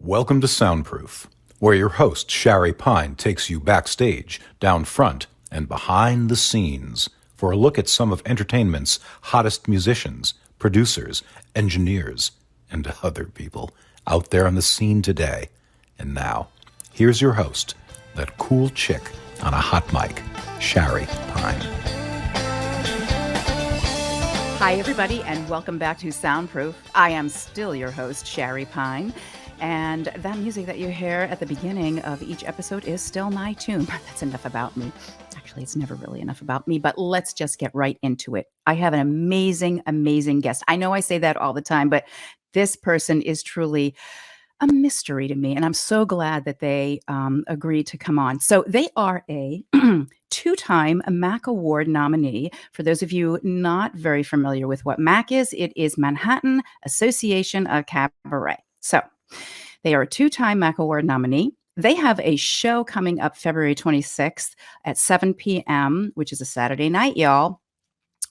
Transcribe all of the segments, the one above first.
Welcome to Soundproof, where your host Shari Pine takes you backstage, down front, and behind the scenes for a look at some of entertainment's hottest musicians, producers, engineers, and other people out there on the scene today. And now, here's your host, that cool chick on a hot mic, Shari Pine. Hi, everybody, and welcome back to Soundproof. I am still your host, Shari Pine, and that music that you hear at the beginning of each episode is still my tune. That's enough about me. Actually, it's never really enough about me, but let's just get right into it. I have an amazing, amazing guest. I know I say that all the time, but this person is truly a mystery to me, and I'm so glad that they agreed to come on. So they are a two-time MAC Award nominee. For those of you not very familiar with what MAC is, it is Manhattan Association of Cabaret. So they are a two-time MAC Award nominee. They have a show coming up February 26th at 7 p.m., which is a Saturday night, y'all,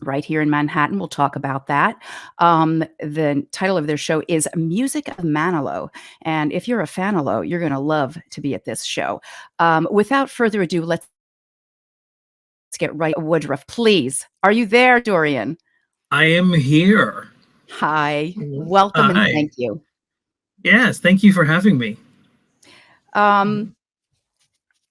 right here in Manhattan. We'll talk about that. The title of their show is Music of Manilow. And if you're a Fanilow, you're going to love to be at this show. Without further ado, let's get right. Woodruff, please. Are you there, Dorian? I am here. Hi. Welcome. Hi. And thank you. Yes, thank you for having me.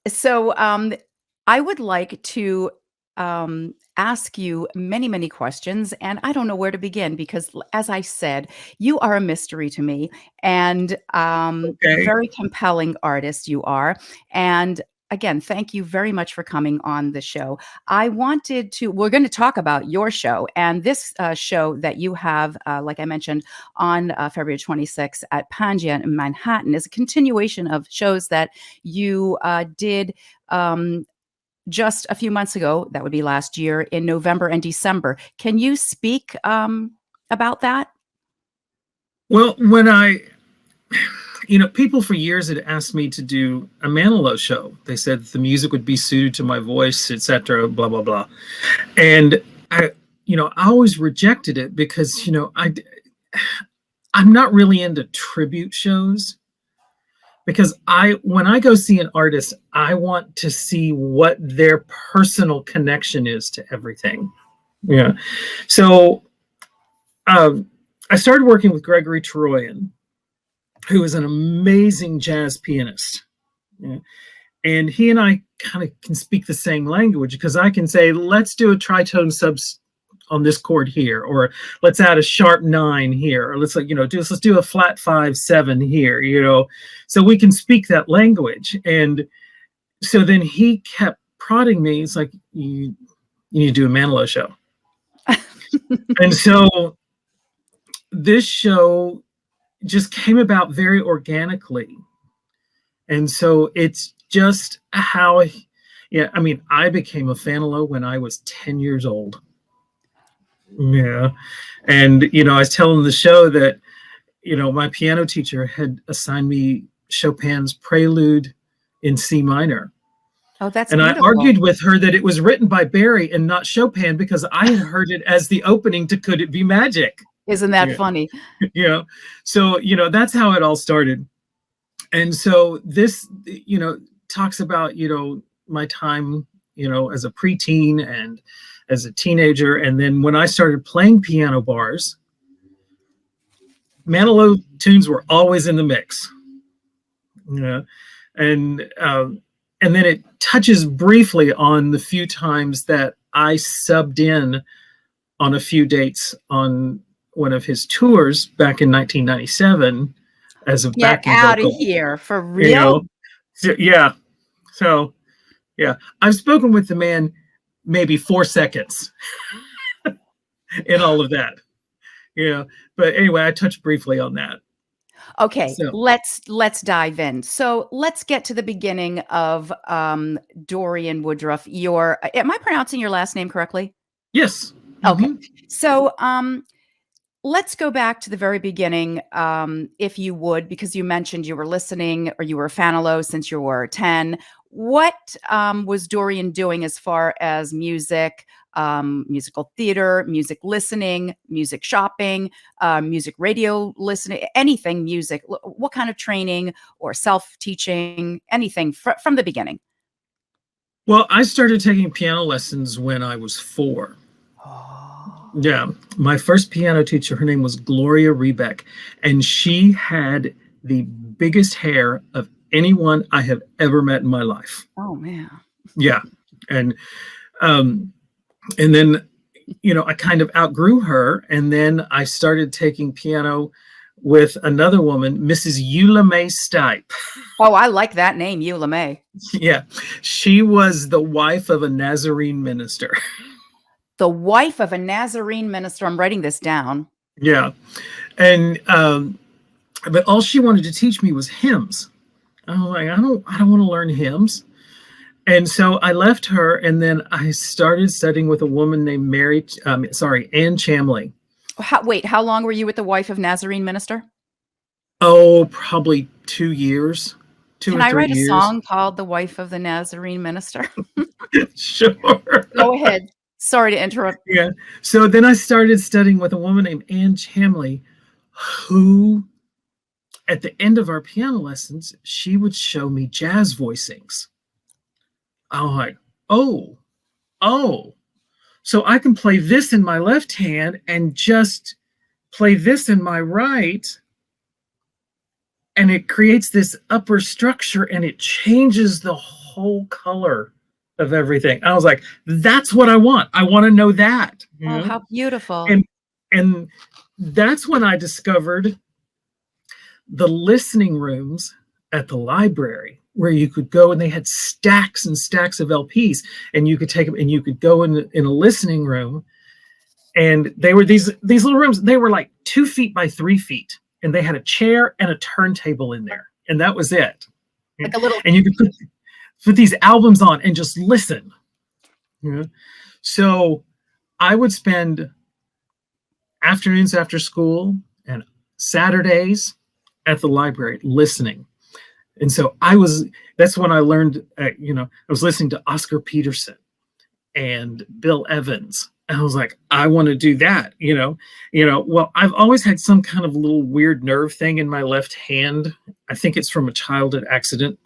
So I would like to ask you many, many questions, and I don't know where to begin because, as I said, you are a mystery to me, and very compelling artist you are. And again, thank you very much for coming on the show. we're going to talk about your show, and this show that you have, like I mentioned, on February 26th at Pangea in Manhattan is a continuation of shows that you did just a few months ago. That would be last year in November and December. Can you speak about that? Well, people for years had asked me to do a Manilow show. They said the music would be suited to my voice, etc., blah, blah, blah. And I always rejected it because, I'm not really into tribute shows. Because when I go see an artist, I want to see what their personal connection is to everything. Yeah. So I started working with Gregory Teroyan, who is an amazing jazz pianist. Yeah. And he and I kind of can speak the same language because I can say, let's do a tritone subs on this chord here, or let's add a sharp 9 here, or let's do a flat 5/7 here, so we can speak that language. And so then he kept prodding me. It's like, you need to do a Manilow show. And so this show just came about very organically. And so it's just how, I became a Fanilow when I was 10 years old. Yeah. And, I was telling the show that, my piano teacher had assigned me Chopin's Prelude in C minor. Oh, that's and beautiful. I argued with her that it was written by Barry and not Chopin because I had heard it as the opening to Could It Be Magic? Isn't that funny? So, that's how it all started. And so this, talks about, my time, as a preteen and as a teenager. And then when I started playing piano bars, Manilow tunes were always in the mix. And then it touches briefly on the few times that I subbed in on a few dates on one of his tours back in 1997 as a backing vocal. Get out vocal. of here, for real? So I've spoken with the man maybe 4 seconds in all of that. But anyway, I touched briefly on that. Okay, so let's dive in. So let's get to the beginning of Dorian Woodruff. Am I pronouncing your last name correctly? Yes. Okay. Mm-hmm. So let's go back to the very beginning, if you would, because you mentioned you were listening or you were a Fanilow since you were 10. what was Dorian doing as far as music, musical theater, music listening, music shopping, music radio listening, anything music? What kind of training or self-teaching, anything from the beginning? Well, I started taking piano lessons when I was 4. Oh. Yeah. My first piano teacher, her name was Gloria Rebeck, and she had the biggest hair of anyone I have ever met in my life. Oh, man. Yeah. And then, I kind of outgrew her, and then I started taking piano with another woman, Mrs. Eula May Stipe. Oh, I like that name, Eula May. Yeah. She was the wife of a Nazarene minister. The wife of a Nazarene minister. I'm writing this down. Yeah. And but all she wanted to teach me was hymns. I was like, I don't want to learn hymns. And so I left her, and then I started studying with a woman named Ann Chamley. How long were you with the wife of Nazarene minister? Oh, probably 2 years. Can I write a song called The Wife of the Nazarene Minister? Sure. Go ahead. Sorry to interrupt. Yeah. So then I started studying with a woman named Ann Chamley, who, at the end of our piano lessons, she would show me jazz voicings. I was like, oh, so I can play this in my left hand and just play this in my right. And it creates this upper structure, and it changes the whole color of everything. I was like, that's what I want. I want to know that. Oh, how beautiful. And that's when I discovered the listening rooms at the library, where you could go, and they had stacks and stacks of LPs, and you could take them and you could go in a listening room. And they were these little rooms. They were like 2 feet by 3 feet. And they had a chair and a turntable in there. And that was it. Like a little. And you could put these albums on and just listen. Yeah. So I would spend afternoons after school and Saturdays at the library listening. And so that's when I learned, I was listening to Oscar Peterson and Bill Evans. I was like, I want to do that, Well, I've always had some kind of little weird nerve thing in my left hand. I think it's from a childhood accident,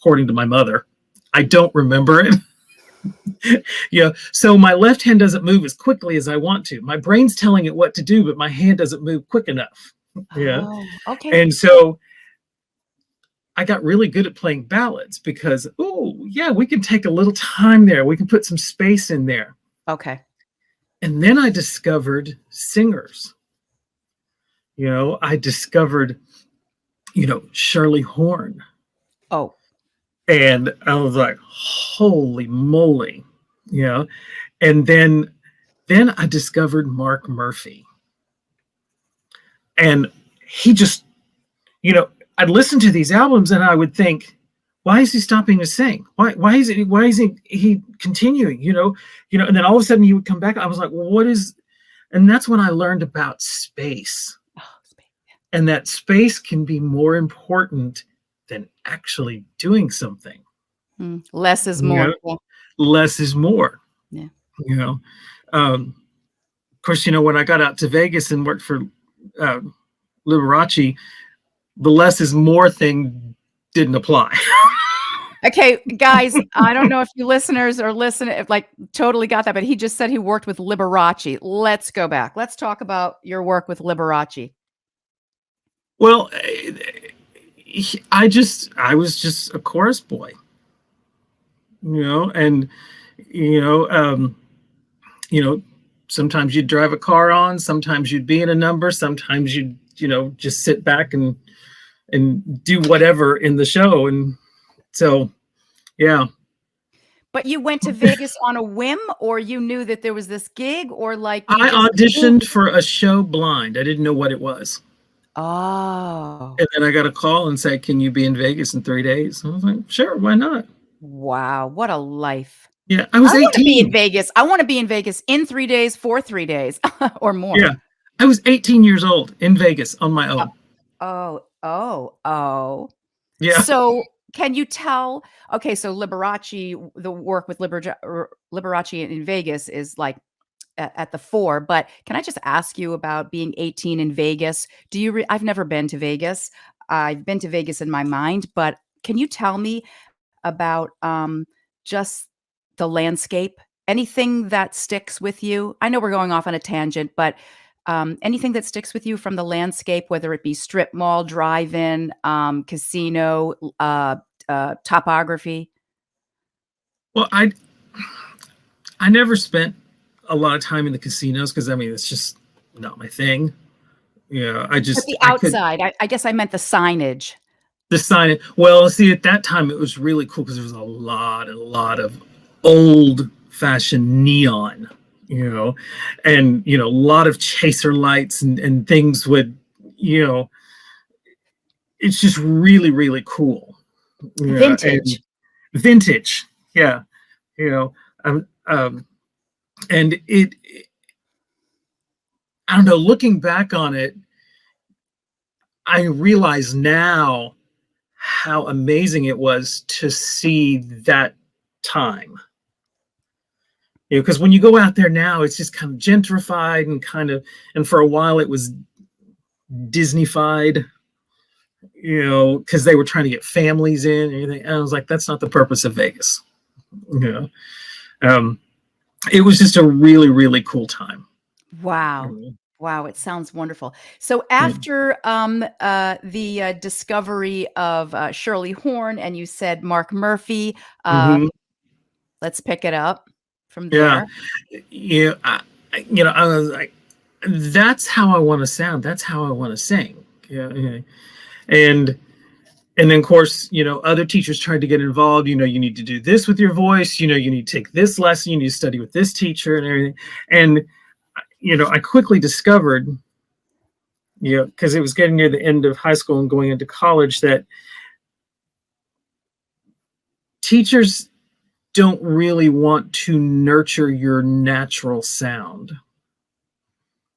according to my mother. I don't remember it. So my left hand doesn't move as quickly as I want to. My brain's telling it what to do, but my hand doesn't move quick enough. Yeah. Oh, okay. And so I got really good at playing ballads because, we can take a little time there. We can put some space in there. Okay. And then I discovered singers. I discovered, Shirley Horn. Oh. And I was like, holy moly, And then I discovered Mark Murphy. And he just, I'd listen to these albums and I would think, why is he stopping to sing? Why is he continuing? And then all of a sudden he would come back. I was like, well, and that's when I learned about space. Oh, space. And that space can be more important than actually doing something. Less is more. Less is more. Yeah. Of course, when I got out to Vegas and worked for Liberace, the less is more thing didn't apply. Okay, guys, I don't know if you listeners are listening, totally got that, but he just said he worked with Liberace. Let's go back. Let's talk about your work with Liberace. Well, I was just a chorus boy, and sometimes you'd drive a car on, sometimes you'd be in a number, sometimes you'd just sit back and do whatever in the show. And so, yeah. But you went to Vegas on a whim, or you knew that there was this gig, or I auditioned for a show blind. I didn't know what it was. Oh. And then I got a call and said, can you be in Vegas in 3 days? I was like, sure, why not? Wow, what a life. Yeah, I was 18. Want to be in Vegas. I want to be in Vegas in 3 days, for 3 days, or more. Yeah, I was 18 years old in Vegas on my own. Oh. Yeah. Can you tell? Okay, so Liberace, the work with Liberace in Vegas is like at the fore. But can I just ask you about being 18 in Vegas? Do you? I've never been to Vegas. I've been to Vegas in my mind, but can you tell me about just the landscape? Anything that sticks with you? I know we're going off on a tangent, but anything that sticks with you from the landscape, whether it be strip mall, drive-in, casino, topography? Well, I never spent a lot of time in the casinos because I mean it's just not my thing. Yeah, But the I could outside, I guess I meant the signage. decide it. Well, see, at that time it was really cool because there was a lot of old fashioned neon, and a lot of chaser lights and things would, it's just really, really cool. Yeah, and Vintage. vintage. Yeah, you know, and I don't know, looking back on it, I realize now how amazing it was to see that time. Because when you go out there now, it's just kind of gentrified and for a while it was Disneyfied, because they were trying to get families in and everything. And I was like, that's not the purpose of Vegas. Um, it was just a really, really cool time. Wow. Wow, it sounds wonderful. So after the discovery of Shirley Horn, and you said Mark Murphy, let's pick it up from there. Yeah, I was like, that's how I want to sound. That's how I want to sing. Yeah. And then of course, other teachers tried to get involved. You need to do this with your voice. You need to take this lesson. You need to study with this teacher and everything. And I quickly discovered, because it was getting near the end of high school and going into college, that teachers don't really want to nurture your natural sound.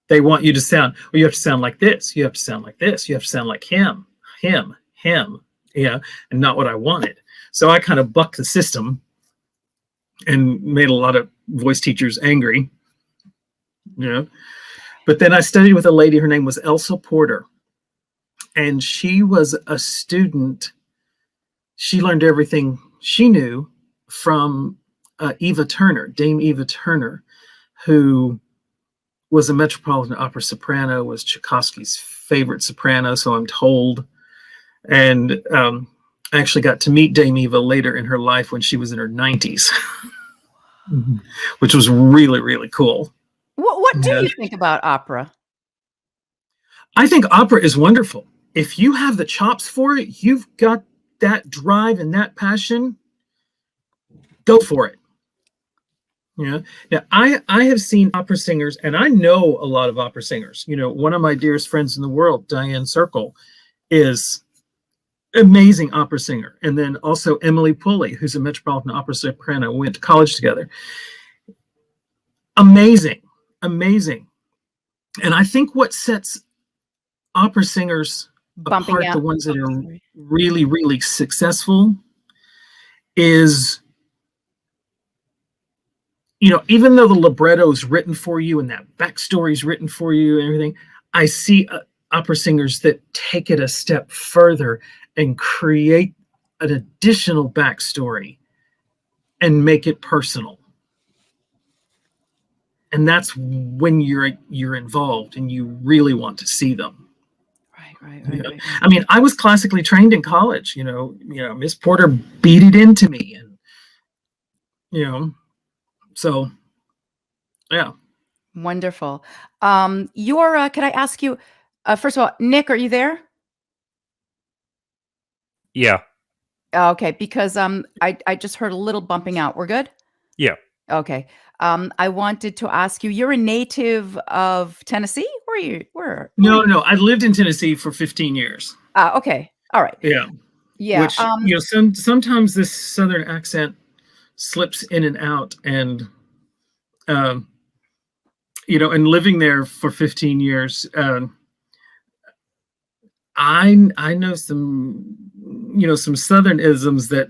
They want you to sound, well, you have to sound like this. You have to sound like this. You have to sound like him, and not what I wanted. So I kind of bucked the system and made a lot of voice teachers angry. But then I studied with a lady, her name was Elsa Porter, and she was a student. She learned everything she knew from Dame Eva Turner, who was a Metropolitan Opera soprano, was Tchaikovsky's favorite soprano, so I'm told. And I actually got to meet Dame Eva later in her life when she was in her 90s, which was really, really cool. What do you think about opera? I think opera is wonderful. If you have the chops for it, you've got that drive and that passion, go for it. Now I have seen opera singers, and I know a lot of opera singers. One of my dearest friends in the world, Diane Circle, is amazing opera singer. And then also Emily Pulley, who's a Metropolitan Opera soprano. We went to college together. Amazing. And I think what sets opera singers apart, the ones that are really, really successful, is, even though the libretto is written for you and that backstory is written for you and everything, I see opera singers that take it a step further and create an additional backstory and make it personal. And that's when you're involved and you really want to see them. Right. I mean, I was classically trained in college. Miss Porter beat it into me, and so yeah. Wonderful. Can I ask you? First of all, Nick, are you there? Yeah. Okay, because I just heard a little bumping out. We're good? Yeah. Okay. I wanted to ask you, you're a native of Tennessee? Where? No. I lived in Tennessee for 15 years. Okay. All right. Yeah. Which, sometimes this Southern accent slips in and out, and, and living there for 15 years, I know some, some Southern isms that,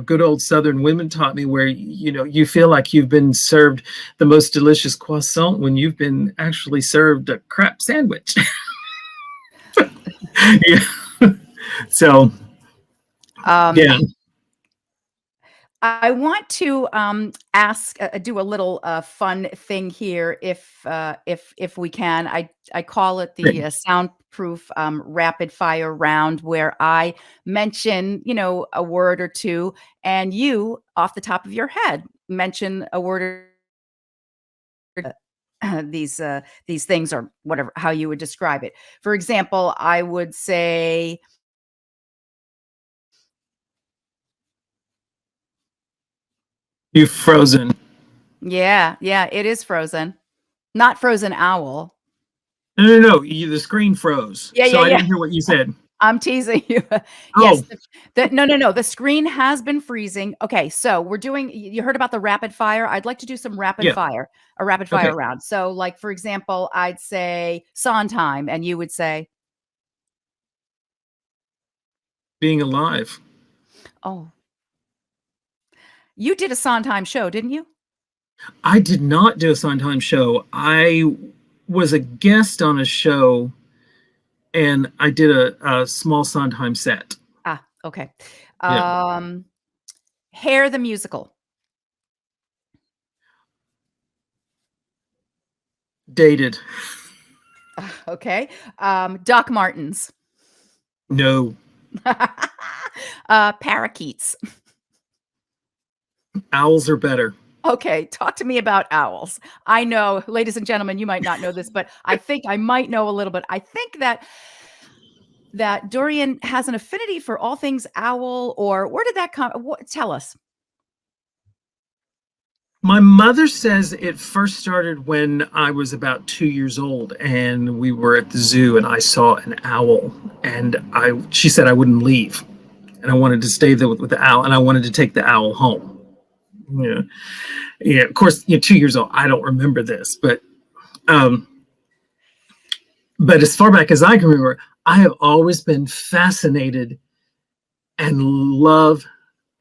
good old Southern women taught me, where, you feel like you've been served the most delicious croissant when you've been actually served a crap sandwich. Yeah. So, yeah. I want to do a little fun thing here, if we can. I call it the soundproof rapid fire round, where I mention a word or two, and you, off the top of your head, mention a word or these things, or whatever, how you would describe it. For example, I would say, You've frozen. yeah, it is frozen. Not frozen owl. No. The screen froze. Yeah, So yeah, I yeah. didn't hear what you said. I'm teasing you. Yes. No. The screen has been freezing. Okay, so we're doing. You heard about the rapid fire? I'd like to do some rapid fire, a rapid fire round. So, like, for example, I'd say Sondheim, and you would say, Being alive. oh, you did a Sondheim show, didn't you? I did not do a Sondheim show. I was a guest on a show, and I did a small Sondheim set. Ah, okay. Yeah. Hair the musical. Dated. Okay. Doc Martens. No. Parakeets. Owls are better. Okay, talk to me about owls. I know, ladies and gentlemen, you might not know this, but I think I might know a little bit. I think that Dorian has an affinity for all things owl, or where did that come? Tell us. My mother says it first started when I was about 2 years old, and we were at the zoo, and I saw an owl, and she said I wouldn't leave, and I wanted to stay there with the owl, and I wanted to take the owl home. Yeah. Of course, 2 years old, I don't remember this, but as far back as I can remember, I have always been fascinated and love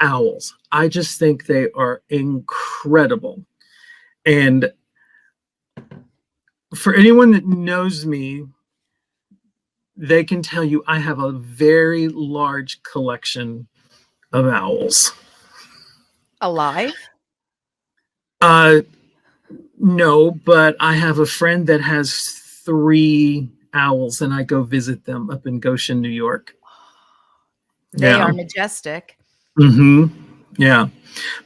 owls. I just think they are incredible. And for anyone that knows me, they can tell you I have a very large collection of owls. Alive? No, but I have a friend that has 3 owls, and I go visit them up in Goshen, New York. They are majestic. Mm-hmm. Yeah.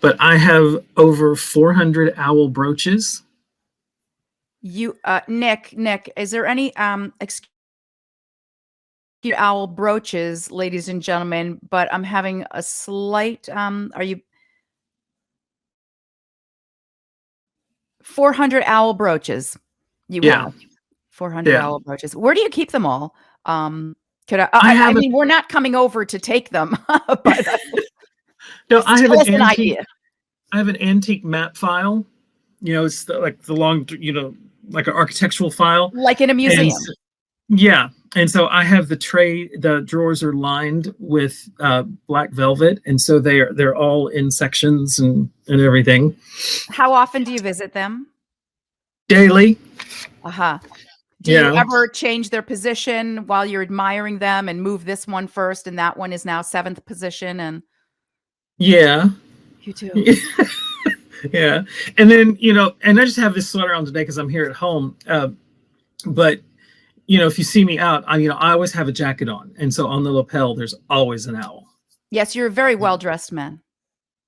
But I have over 400 owl brooches. You, Nick, is there any owl brooches, ladies and gentlemen? But I'm having a slight. Are you 400 owl brooches? You have 400 owl brooches. Where do you keep them all? I mean, we're not coming over to take them, but no, I have an idea. I have an antique map file. It's like the long, like an architectural file, like in a museum. And so I have the drawers are lined with black velvet, and so they're all in sections and everything. How often do you visit them? Daily. Do you ever change their position while you're admiring them, and move this one first and that one is now 7th position? And yeah, you do. Yeah. And then, and I just have this sweater on today because I'm here at home. But if you see me out, I always have a jacket on. And so on the lapel, there's always an owl. Yes, you're a very well-dressed man.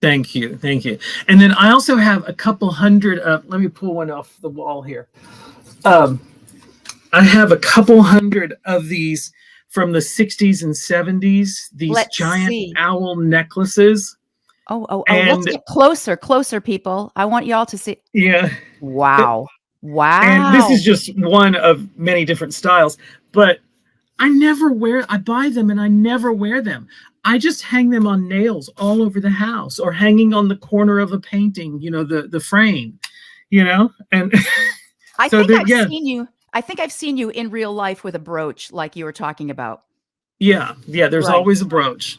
Thank you. And then I also have a couple hundred of, let me pull one off the wall here. I have a couple hundred of these from the 60s and 70s, these giant owl necklaces. Oh, let's get closer, people. I want y'all to see. Yeah. Wow. And this is just one of many different styles, but I buy them and I never wear them. I just hang them on nails all over the house, or hanging on the corner of a painting, the frame, and I think I've seen you in real life with a brooch, like you were talking about. Yeah. There's always a brooch.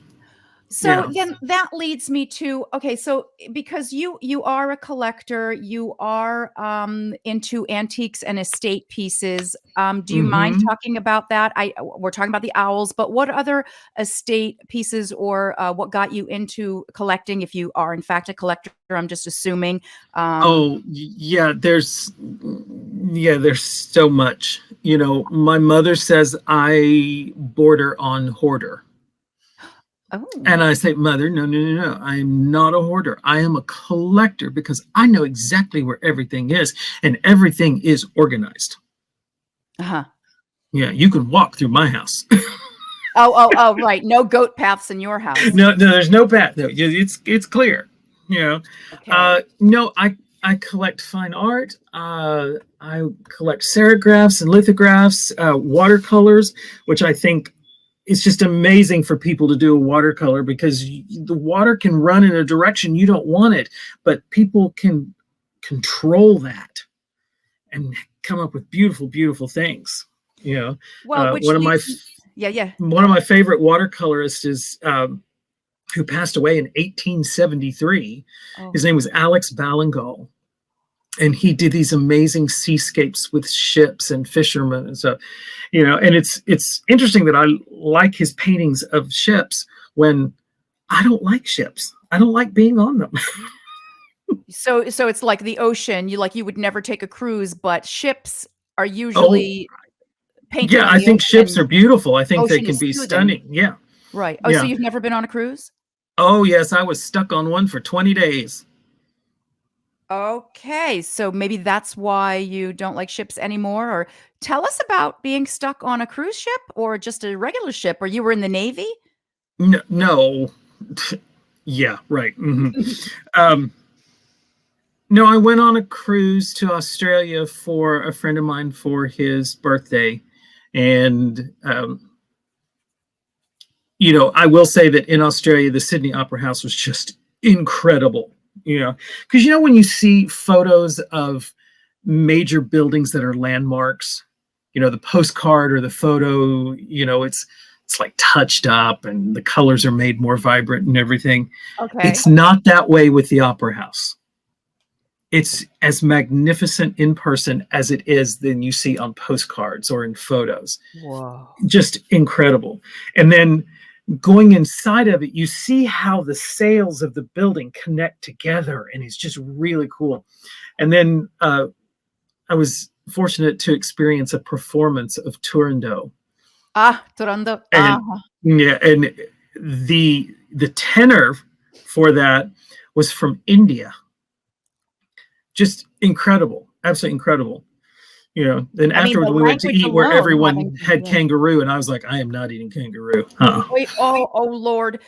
So then that leads me to, okay, so because you are a collector, you are into antiques and estate pieces. Do you mind talking about that? We're talking about the owls, but what other estate pieces or what got you into collecting? If you are in fact a collector, I'm just assuming. There's so much. My mother says I border on hoarder. Oh. And I say, Mother, no. I'm not a hoarder. I am a collector because I know exactly where everything is, and everything is organized. Uh-huh. Yeah, you can walk through my house. Oh, right. No goat paths in your house. No, there's no path. No, it's clear. Okay. No, I collect fine art. I collect serigraphs and lithographs, watercolors, which I think it's just amazing for people to do a watercolor because the water can run in a direction you don't want it, but people can control that and come up with beautiful, beautiful things. Well, one of my favorite watercolorists is who passed away in 1873. Oh. His name was Alex Ballingall. And he did these amazing seascapes with ships and fishermen and stuff, and it's interesting that I like his paintings of ships when I don't like ships. I don't like being on them. So it's like the ocean. You would never take a cruise, but ships are usually painted. Yeah, I think ships are beautiful. I think they can be stunning. Yeah. Right. Oh, yeah. So you've never been on a cruise? Oh, yes. I was stuck on one for 20 days. Okay, so maybe that's why you don't like ships anymore. Or tell us about being stuck on a cruise ship or just a regular ship, or you were in the Navy? No. Yeah, right. No, I went on a cruise to Australia for a friend of mine for his birthday. And, I will say that in Australia, the Sydney Opera House was just incredible. Because when you see photos of major buildings that are landmarks, the postcard or the photo, it's like touched up and the colors are made more vibrant and everything. Okay. It's not that way with the Opera House. It's as magnificent in person as it is than you see on postcards or in photos. Wow. Just incredible. And then going inside of it, you see how the sails of the building connect together, and it's just really cool. And then I was fortunate to experience a performance of Turandot. Turandot. And and the tenor for that was from India. Just incredible, absolutely incredible. Then afterwards we went to eat where everyone had kangaroo, and I was like, I am not eating kangaroo. Wait, oh Lord.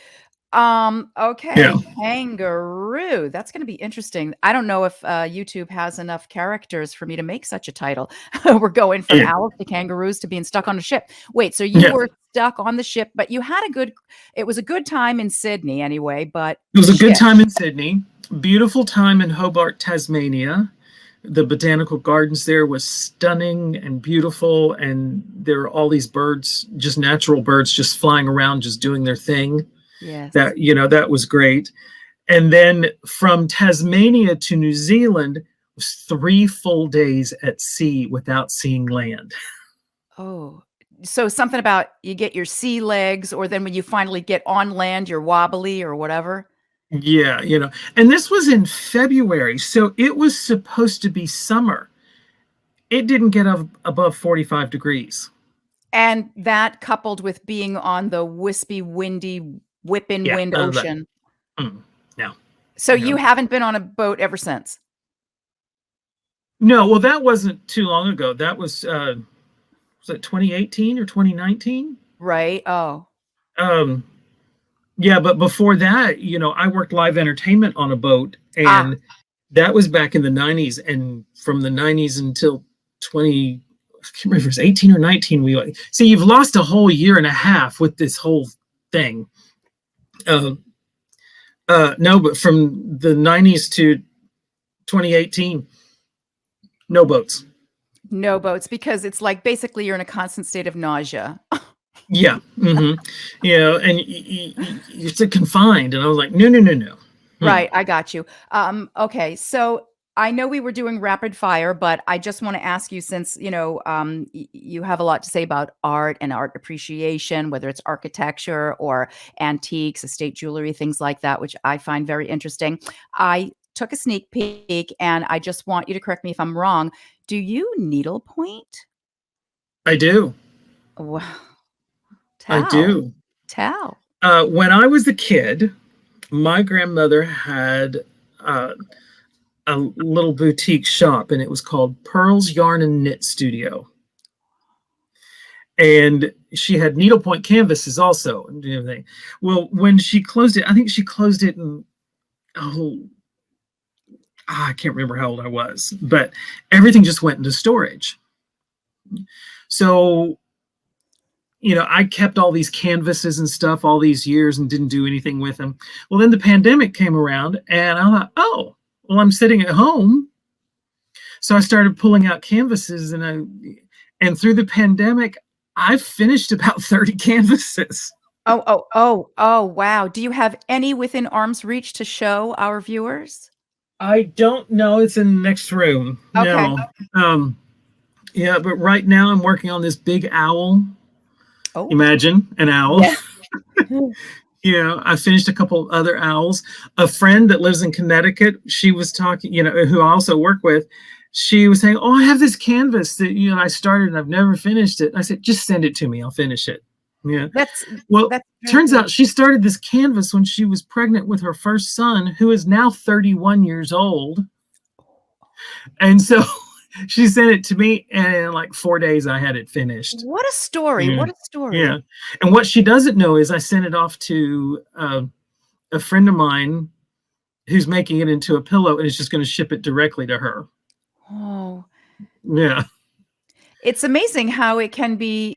Okay, yeah. Kangaroo. That's going to be interesting. I don't know if YouTube has enough characters for me to make such a title. We're going from owls to kangaroos to being stuck on a ship. Wait, so you were stuck on the ship, but you had it was a good time in Sydney anyway, but it was a good time in Sydney. Beautiful time in Hobart, Tasmania. The botanical gardens there was stunning and beautiful, and there are all these birds, just natural birds, just flying around, just doing their thing. Yes. That was great. And then from Tasmania to New Zealand was 3 full days at sea without seeing land. Oh, so something about you get your sea legs, or then when you finally get on land, you're wobbly or whatever. Yeah, and this was in February, so it was supposed to be summer. It didn't get above 45 degrees. And that coupled with being on the wispy, windy, whipping wind ocean. No. So you haven't been on a boat ever since? No, well, that wasn't too long ago. That was it 2018 or 2019? Right. Oh. Yeah, but before that, I worked live entertainment on a boat, and that was back in the 90s. And from the 90s until I can't remember if it was 18 or 19, see, you've lost a whole year and a half with this whole thing. No, but from the 90s to 2018, no boats. No boats, because it's like basically you're in a constant state of nausea. Yeah. You know, and it's a confined, and I was like, no, no, no, no. Right, I got you. Okay, so I know we were doing rapid fire, but I just want to ask you, since you have a lot to say about art and art appreciation, whether it's architecture or antiques, estate jewelry, things like that, which I find very interesting. I took a sneak peek, and I just want you to correct me if I'm wrong. Do you needlepoint? I do. Wow. I Tell, do. tell. When I was a kid, my grandmother had uh, a little boutique shop, and it was called Pearl's Yarn and Knit Studio. And she had needlepoint canvases also and everything. Well, when she closed it, I think she closed it in, I can't remember how old I was, but everything just went into storage. So, you know, I kept all these canvases and stuff all these years and didn't do anything with them. Well, then the pandemic came around, and I thought, oh, well, I'm sitting at home. So I started pulling out canvases, and through the pandemic, I've finished about 30 canvases. Oh, wow. Do you have any within arm's reach to show our viewers? I don't know. It's in the next room. Okay. No. Yeah, but right now I'm working on this big owl. Oh. Imagine an owl. Yeah. You know, I finished a couple other owls. A friend that lives in Connecticut, she was talking, you know, who I also work with, she was saying, oh, I have this canvas that, you know, I started and I've never finished it. I said, just send it to me. I'll finish it. Yeah. That's Turns out she started this canvas when she was pregnant with her first son, who is now 31 years old. And so she sent it to me, and in like 4 days I had it finished. What a story. Yeah. What a story. Yeah. And what she doesn't know is I sent it off to a friend of mine who's making it into a pillow, and is just going to ship it directly to her. Oh. Yeah. It's amazing how it can be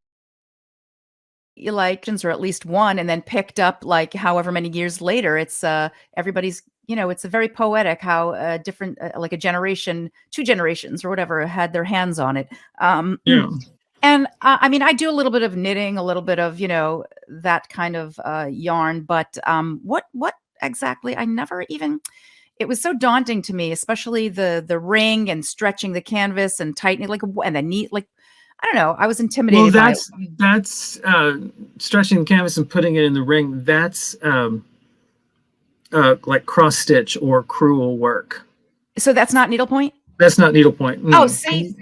like, or at least one, and then picked up like however many years later. It's everybody's, you know, it's a very poetic how different, like a generation, 2 generations or whatever had their hands on it. Yeah. And I mean, I do a little bit of knitting, a little bit of, you know, that kind of yarn, but what exactly, I never even, it was so daunting to me, especially the ring and stretching the canvas and tightening, like, and the neat, like, I don't know, I was intimidated. Well, that's stretching the canvas and putting it in the ring. That's like cross stitch or crewel work. So that's not needlepoint? That's not needlepoint. Oh, see,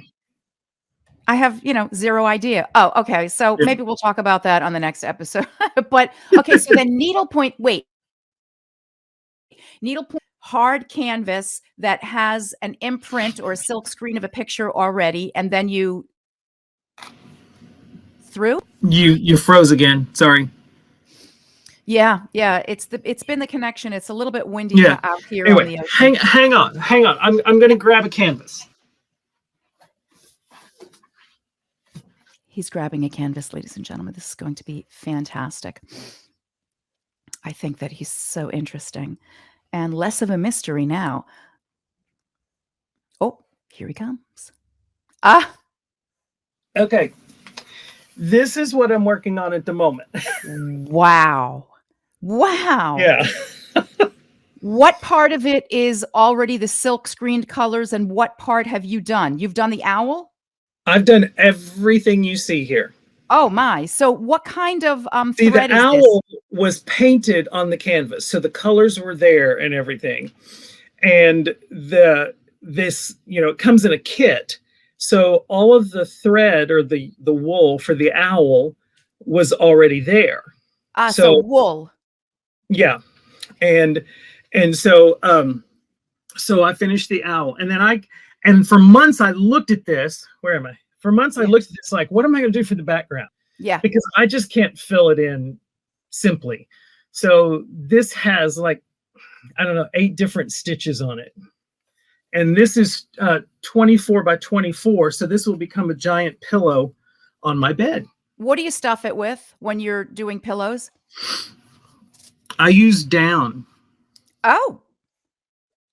I have, you know, zero idea. Oh, okay. So maybe we'll talk about that on the next episode. But okay, so then needlepoint, needlepoint, hard canvas that has an imprint or a silk screen of a picture already, and then you through? You froze again. Sorry. Yeah. It's been the connection. It's a little bit windy out here on the ocean. Hang on. I'm going to grab a canvas. He's grabbing a canvas, ladies and gentlemen. This is going to be fantastic. I think that he's so interesting and less of a mystery now. Oh, here he comes. Ah. Okay. This is what I'm working on at the moment. Wow. Yeah. What part of it is already the silk screened colors, and what part have you done? You've done the owl? I've done everything you see here. Oh my. So what kind of See, thread the is owl this? was painted on the canvas, so the colors were there and everything. And this, you know, it comes in a kit. So all of the thread or the wool for the owl was already there. So wool. Yeah. And so so I finished the owl, and then for months I looked at this. Where am I? For months I looked at this like, what am I going to do for the background? Yeah. Because I just can't fill it in simply. So this has like, I don't know, 8 different stitches on it. And this is 24 by 24. So this will become a giant pillow on my bed. What do you stuff it with when you're doing pillows? I use down. Oh,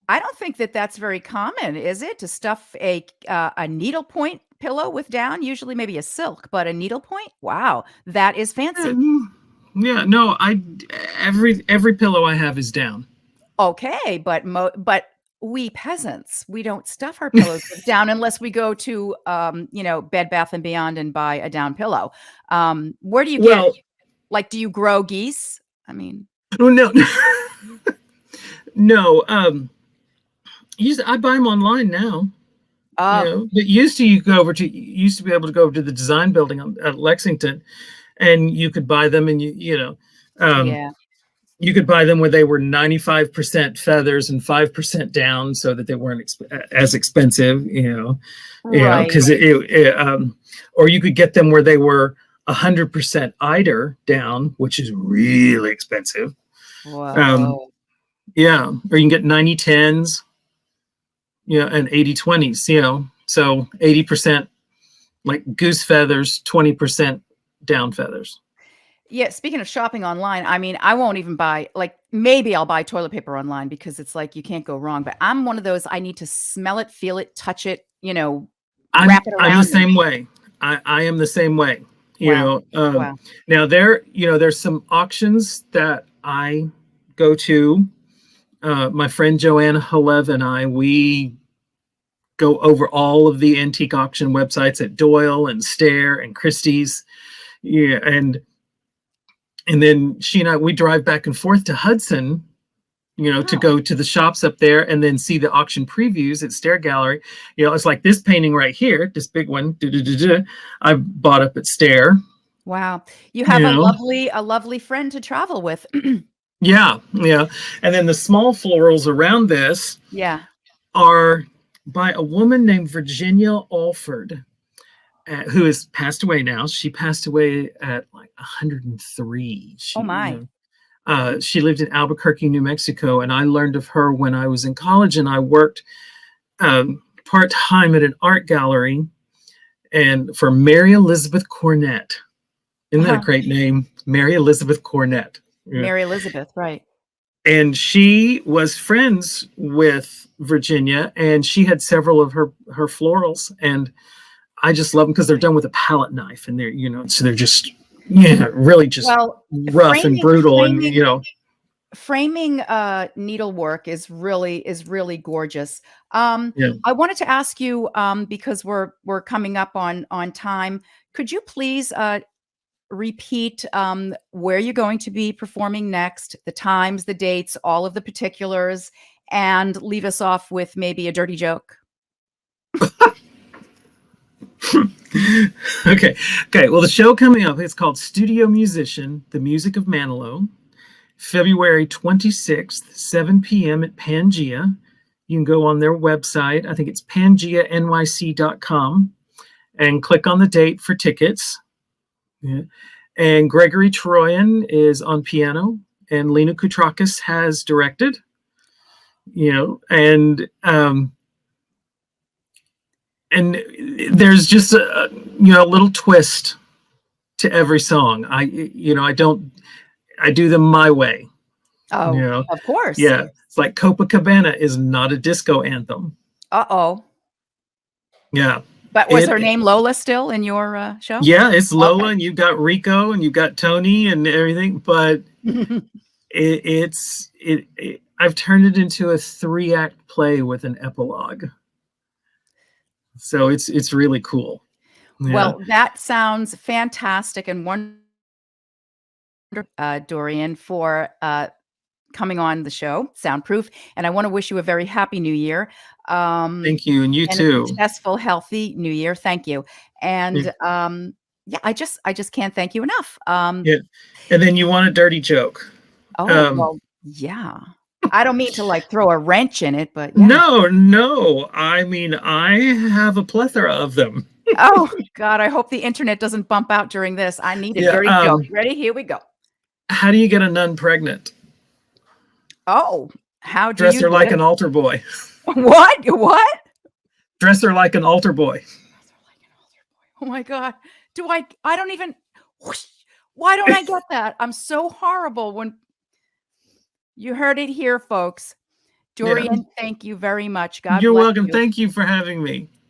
I don't think that that's very common, is it? To stuff a needlepoint pillow with down? Usually maybe a silk, but a needlepoint? Wow, that is Yeah, fancy. yeah, no, every pillow I have is down. Okay, but we peasants, we don't stuff our pillows with down unless we go to, Bed Bath& and Beyond and buy a down pillow. Where do you get Well, like, do you grow geese? I mean oh no, no. I buy them online now. Oh, But used to you used to be able to go over to the design building at Lexington, and you could buy them, and um, yeah, you could buy them where they were 95% feathers and 5% down, so that they weren't as expensive. right. Because or you could get them where they were 100% eider down, which is really expensive. Um, Whoa. yeah, or you can get 90/10s, and 80/20s. So 80% like goose feathers, 20% down feathers. Yeah, speaking of shopping online, I mean, I won't even buy like, maybe I'll buy toilet paper online because it's like you can't go wrong, but I'm one of those, I need to smell it, feel it, touch it, I'm wrap it I'm the around me. same way. I am the same way. Wow. Wow. Now there's some auctions that I go to. My friend Joanna Halev and we go over all of the antique auction websites at Doyle and Stair and Christie's. Yeah, and then she and we drive back and forth to Hudson, to Oh, go to the shops up there and then see the auction previews at Stair Gallery. It's like this painting right here, this big one, I bought up at Stair. wow. You You have know, a lovely friend to travel with. yeah, yeah. And then the small florals around this Yeah. are by a woman named Virginia Alford, who has passed away now. She passed away at like 103. Oh my. She lived in Albuquerque, New Mexico, and I learned of her when I was in college, and I worked part-time at an art gallery and for Mary Elizabeth Cornett. Isn't that a great name? Mary Elizabeth Cornett. Yeah. Mary Elizabeth, right. And she was friends with Virginia, and she had several of her florals, and I just love them because they're done with a palette knife, and so they're just really just Well, rough and brutal, and framing needlework is really gorgeous. yeah. I wanted to ask you, because we're coming up on time. Could you please repeat where you're going to be performing next, the times, the dates, all of the particulars, and leave us off with maybe a dirty joke? Okay. Well, the show coming up is called Studio Musician: The Music of Manilow, February 26th, 7 p.m. at Pangea. You can go on their website. I think it's pangeanyc.com and click on the date for tickets. Yeah. And Gregory Troyan is on piano, and Lena Koutrakis has directed. And there's just a little twist to every song. I do them my way. Oh, of course. Yeah, it's like Copacabana is not a disco anthem. Uh-oh. Yeah. But was her name Lola still in your show? Yeah, it's Lola, Okay. and you've got Rico, and you've got Tony, and everything. But I've turned it into a 3-act play with an epilogue. So it's really cool. Yeah. Well, that sounds fantastic and wonderful, Dorian, for coming on the show, Soundproof. And I want to wish you a very happy new year. Thank you, and you and too. a successful, healthy new year. Thank you. And yeah, I just can't thank you enough. Yeah. And then you want a dirty joke. Oh, well, yeah. I don't mean to like throw a wrench in it, but yeah. No. I mean, I have a plethora of them. Oh God, I hope the internet doesn't bump out during this. I need a dirty joke. Ready? Here we go. How do you get a nun pregnant? Oh, how do Dress you her like an altar boy. What? What? Dress her like an altar boy. Oh my God. I don't even, why don't I get that? I'm so horrible when you heard it here, folks. Dorian, thank you very much. God You're bless welcome. you. Thank you for having me.